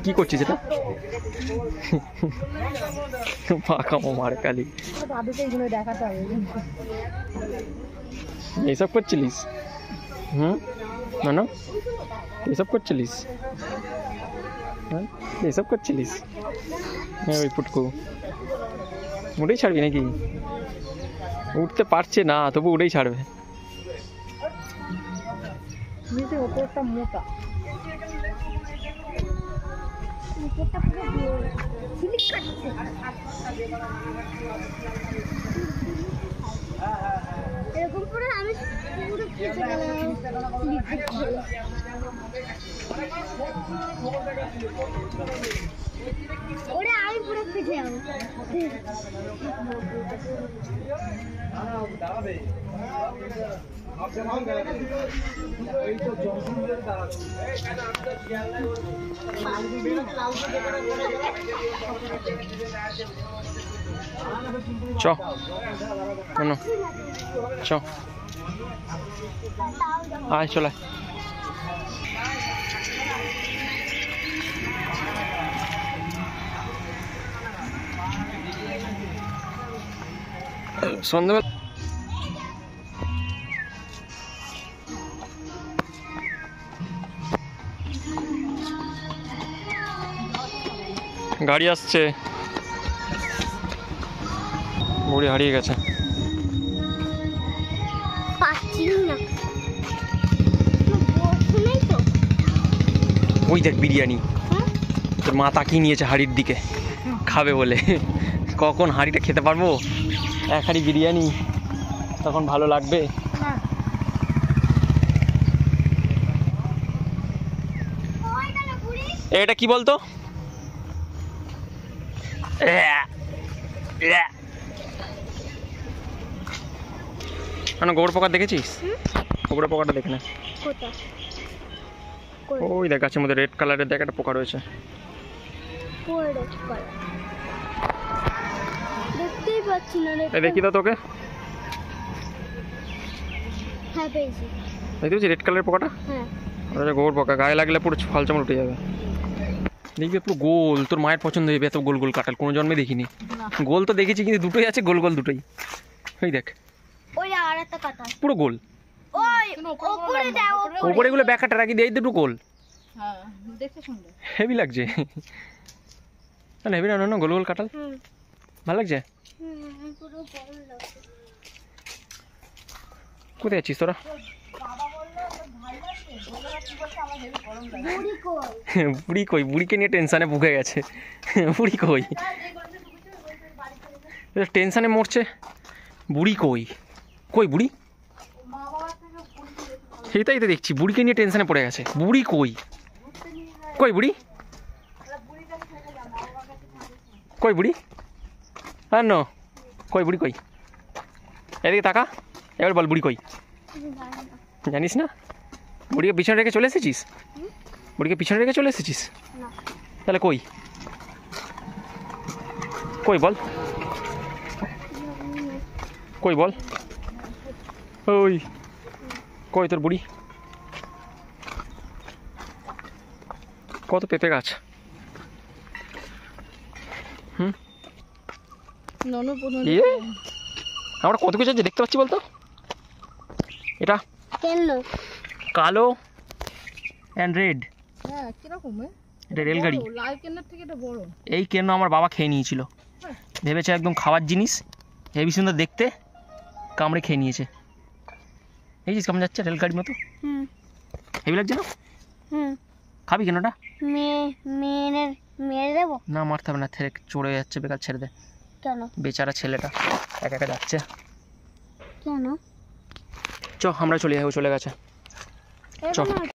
কি করছিস এটা? পাকা মার কালি এইসব করছিলিস? না এইসব করছিলিস? হ্যাঁ এইসব করছিলিস? হ্যাঁ ওই পুটকু উঠেই ছাড়বি নাকি? উঠতে পারছে না তবু উঠেই ছাড়বে। ওপরটা মোটা, এরকম করে আমি পুরো ফেসে গেলাম। ওরে আমি পুরো ফেসে যাবো। চ চ আয় চলে সন্ধ্যাবেলা গাড়ি আসছে, বুড়ি হারিয়ে গেছে। ওই দেখ বিরিয়ানি, তোর মা তাকিয়ে নিয়েছে হাড়ির দিকে খাবে বলে। কখন হাঁড়িটা খেতে পারবো? এক হাঁড়ি বিরিয়ানি তখন ভালো লাগবে। এটা কি বলতো? গোবর পোকা দেখেছিস? গোবর পোকাটা দেখে না, ওই দেখ গাছের মধ্যে রেড কালারের দেখ একটা পোকা রয়েছে। দেখি তো তোকে, দেখতে পাচ্ছি রেড কালারের পোকাটা? গোবর পোকা, গায়ে লাগলে পুরো ফল চামড় উঠে যাবে। দেখবি পুরো গোল, তোর মায়ের পছন্দ হয়ে যাবে। এত গোল গোল কাঁঠাল কোনো জন্মে দেখিনি। গোল তো দেখেছি কিন্তু দুটোই আছে গোল গোল দুটোই। ওই দেখ পুরো গোল, ওপরে গুলো ব্যাকাটা রাখি দিয়ে দুটো গোল। হেভি লাগছে, হেভি না গোল গোল কাঁঠাল, ভালো লাগছে। কোথায় আছিস তোরা? বুড়ি কই? বুড়িকে নিয়ে টেনশনে ভুগে গেছে। বুড়ি কই? টেনশনে মরছে। বুড়ি কই? কই বুড়ি? সেটাই তো দেখছি, বুড়িকে নিয়ে টেনশনে পড়ে গেছে। বুড়ি কই? কই বুড়ি? কই বুড়ি? আর ন কই বুড়ি কই? এদিকে তাকা, এবার বল বুড়ি কই? জানিস না? বুড়িকে পিছনে রেখে চলে এসেছিস? বুড়িকে পিছনে রেখে চলে এসেছিস? তাহলে কই? কই বল? কই বল? ওই কই তোর বুড়ি? কত পেঁপে গাছ। আমরা কত কিছু দেখতে পাচ্ছি বলতো? এটা কালো অ্যান্ড রেড, এটা রেলগাড়ি। এই কেন আমার বাবা খেয়ে নিয়েছিল, ভেবেছে একদম খাওয়ার জিনিস, হেবি সুন্দর দেখতে, কামড়ে খেয়ে নিয়েছে। এই যে কেমন যাচ্ছে রেলগাড়ির মতো, হেবি লাগছে না? খাবি কেন ওটা? না মারতে হবে না, চড়ে যাচ্ছে, বেকার ছেড়ে দে। কেন? বেচারা ছেলেটা একা একা যাচ্ছে কেন? চ আমরা চলে যাবো, চলে গেছে চ।